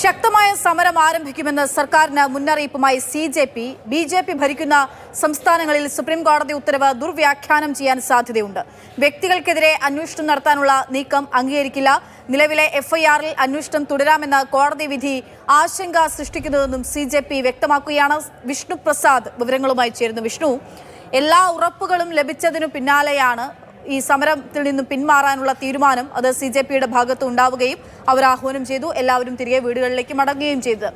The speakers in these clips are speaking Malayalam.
ശക്തമായ സമരം ആരംഭിക്കുമെന്ന് സർക്കാരിന് മുന്നറിയിപ്പുമായി ബി.ജെ.പി ഭരിക്കുന്ന സംസ്ഥാനങ്ങളിൽ സുപ്രീം കോടതി ഉത്തരവ് ദുർവ്യാഖ്യാനം ചെയ്യാൻ സാധ്യതയുണ്ട്. വ്യക്തികൾക്കെതിരെ അന്വേഷണം നടത്താനുള്ള നീക്കം അംഗീകരിക്കില്ല. നിലവിലെ എഫ്ഐആറിൽ അന്വേഷണം തുടരാമെന്ന കോടതി വിധി ആശങ്ക സൃഷ്ടിക്കുന്നതെന്നും ബി.ജെ.പി വ്യക്തമാക്കുകയാണ്. വിഷ്ണു പ്രസാദ് വിവരങ്ങളുമായി ചേരുന്നു. വിഷ്ണു, എല്ലാ ഉറപ്പുകളും ലഭിച്ചതിനു പിന്നാലെയാണ് ഈ സമരത്തിൽ നിന്നും പിന്മാറാനുള്ള തീരുമാനം അത് ബി.ജെ.പിയുടെ ഭാഗത്ത് ഉണ്ടാവുകയും അവർ ആഹ്വാനം ചെയ്തു. എല്ലാവരും തിരികെ വീടുകളിലേക്ക് മടങ്ങുകയും ചെയ്തു.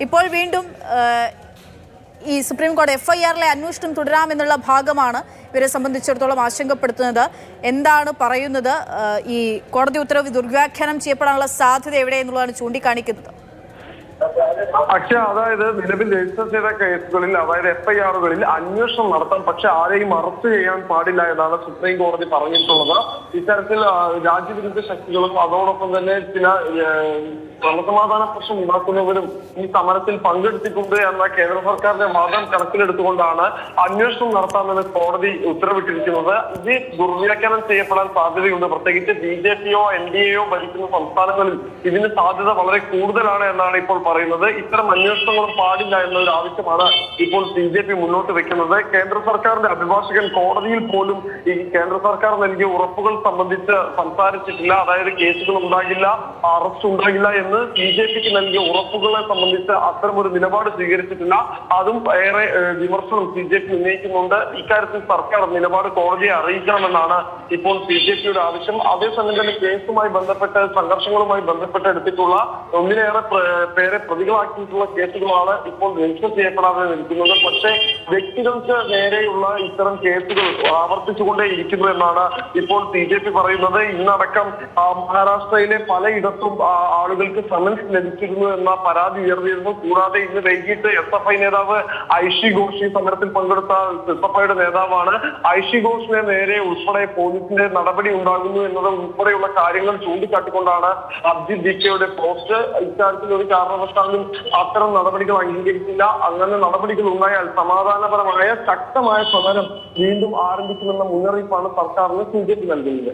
ഇപ്പോൾ വീണ്ടും ഈ സുപ്രീം കോടതി എഫ്ഐആറിലെ അന്വേഷണം തുടരാമെന്നുള്ള ഭാഗമാണ് ഇവരെ സംബന്ധിച്ചിടത്തോളം ആശങ്കപ്പെടുത്തുന്നത്. എന്താണ് പറയുന്നത്? ഈ കോടതി ഉത്തരവ് ദുർവ്യാഖ്യാനം ചെയ്യപ്പെടാനുള്ള സാധ്യത എവിടെയെന്നുള്ളതാണ് ചൂണ്ടിക്കാണിക്കുന്നത്. പക്ഷെ അതായത് നിലവിൽ രജിസ്റ്റർ ചെയ്ത കേസുകളിൽ അതായത് എഫ്ഐആറുകളിൽ അന്വേഷണം നടത്താം, പക്ഷെ ആരെയും അറസ്റ്റ് ചെയ്യാൻ പാടില്ല എന്നാണ് സുപ്രീം കോടതി പറഞ്ഞിട്ടുള്ളത്. ഇത്തരത്തിൽ രാജ്യവിരുദ്ധ ശക്തികളും അതോടൊപ്പം തന്നെ ചില ക്രമസമാധാന പ്രശ്നം ഉണ്ടാക്കുന്നവരും ഈ സമരത്തിൽ പങ്കെടുത്തിട്ടുണ്ട് എന്ന കേന്ദ്ര സർക്കാരിന്റെ വാദം കണക്കിലെടുത്തുകൊണ്ടാണ് അന്വേഷണം നടത്താമെന്ന് കോടതി ഉത്തരവിട്ടിരിക്കുന്നത്. ഇത് ദുർവ്യാഖ്യാനം ചെയ്യപ്പെടാൻ സാധ്യതയുണ്ട്. പ്രത്യേകിച്ച് ബി.ജെ.പിയോ എൻ.ഡി.എയോ ഭരിക്കുന്ന സംസ്ഥാനങ്ങളിൽ ഇതിന് സാധ്യത വളരെ കൂടുതലാണ് എന്നാണ് ഇപ്പോൾ പറയുന്നത്. ഇത്തരം അന്വേഷണങ്ങളും പാടില്ല എന്നൊരു ആവശ്യമാണ് ഇപ്പോൾ ബി.ജെ.പി മുന്നോട്ട് വെക്കുന്നത്. കേന്ദ്ര സർക്കാരിന്റെ അഭിഭാഷകൻ കോടതിയിൽ പോലും ഈ കേന്ദ്ര സർക്കാർ നൽകിയ ഉറപ്പുകൾ സംബന്ധിച്ച് സംസാരിച്ചിട്ടില്ല. അതായത് കേസുകൾ ഉണ്ടാകില്ല, അറസ്റ്റ് ഉണ്ടാകില്ല എന്ന് ബി.ജെ.പിക്ക് നൽകിയ ഉറപ്പുകളെ സംബന്ധിച്ച് അത്തരമൊരു നിലപാട് സ്വീകരിച്ചിട്ടില്ല. അതും ഏറെ വിമർശനം ബി.ജെ.പി ഉന്നയിക്കുന്നുണ്ട്. ഇക്കാര്യത്തിൽ സർക്കാർ നിലപാട് കോടതിയെ അറിയിക്കണമെന്നാണ് ഇപ്പോൾ ബി.ജെ.പിയുടെ ആവശ്യം. അതേസമയം തന്നെ കേസുമായി ബന്ധപ്പെട്ട് സംഘർഷങ്ങളുമായി ബന്ധപ്പെട്ട് എടുത്തിട്ടുള്ള ഒന്നിലേറെ പേരെ പ്രതികളാക്കിയിട്ടുള്ള കേസുകളാണ് ഇപ്പോൾ രജിസ്റ്റർ ചെയ്യപ്പെടാതെ നിൽക്കുന്നത്. പക്ഷേ വ്യക്തികൾക്ക് നേരെയുള്ള ഇത്തരം കേസുകൾ ആവർത്തിച്ചുകൊണ്ടേ ഇരിക്കുന്നു എന്നാണ് ഇപ്പോൾ ബി.ജെ.പി പറയുന്നത്. ഇന്നടക്കം മഹാരാഷ്ട്രയിലെ പലയിടത്തും ആളുകൾക്ക് സമൻസ് ലഭിച്ചിരുന്നു എന്ന പരാതി ഉയർന്നിരുന്നു. കൂടാതെ ഇന്ന് വൈകിട്ട് എസ്.എഫ്.ഐ നേതാവ് ഐഷി ഘോഷ് ഈ സമരത്തിൽ പങ്കെടുത്ത എസ്.എഫ്.ഐയുടെ നേതാവാണ്. ഐഷി ഘോഷിനെ നേരെ ഉൾപ്പെടെ പോലീസിന്റെ നടപടി ഉണ്ടാകുന്നു എന്നത് ഉൾപ്പെടെയുള്ള കാര്യങ്ങൾ ചൂണ്ടിക്കാട്ടിക്കൊണ്ടാണ് അഭിജിത് ദീക്ഷയുടെ പോസ്റ്റ്. ഇക്കാര്യത്തിൽ ഒരു കാരണവശാലും അത്തരം നടപടികൾ അംഗീകരിക്കില്ല. അങ്ങനെ നടപടികൾ ഉണ്ടായാൽ സമാധാനപരമായ ശക്തമായ സമരം വീണ്ടും ആരംഭിക്കുമെന്ന മുന്നറിയിപ്പാണ് സർക്കാരിന് ബി.ജെ.പി നൽകുന്നത്.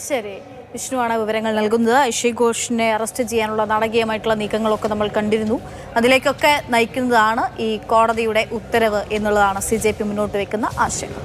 ശരി, വിഷ്ണുവാണ് വിവരങ്ങൾ നൽകുന്നത്. ഐഷി ഘോഷിനെ അറസ്റ്റ് ചെയ്യാനുള്ള നാടകീയമായിട്ടുള്ള നീക്കങ്ങളൊക്കെ നമ്മൾ കണ്ടിരുന്നു. അതിലേക്കൊക്കെ നയിക്കുന്നതാണ് ഈ കോടതിയുടെ ഉത്തരവ് എന്നുള്ളതാണ് ബി.ജെ.പി മുന്നോട്ട് വയ്ക്കുന്ന ആശയം.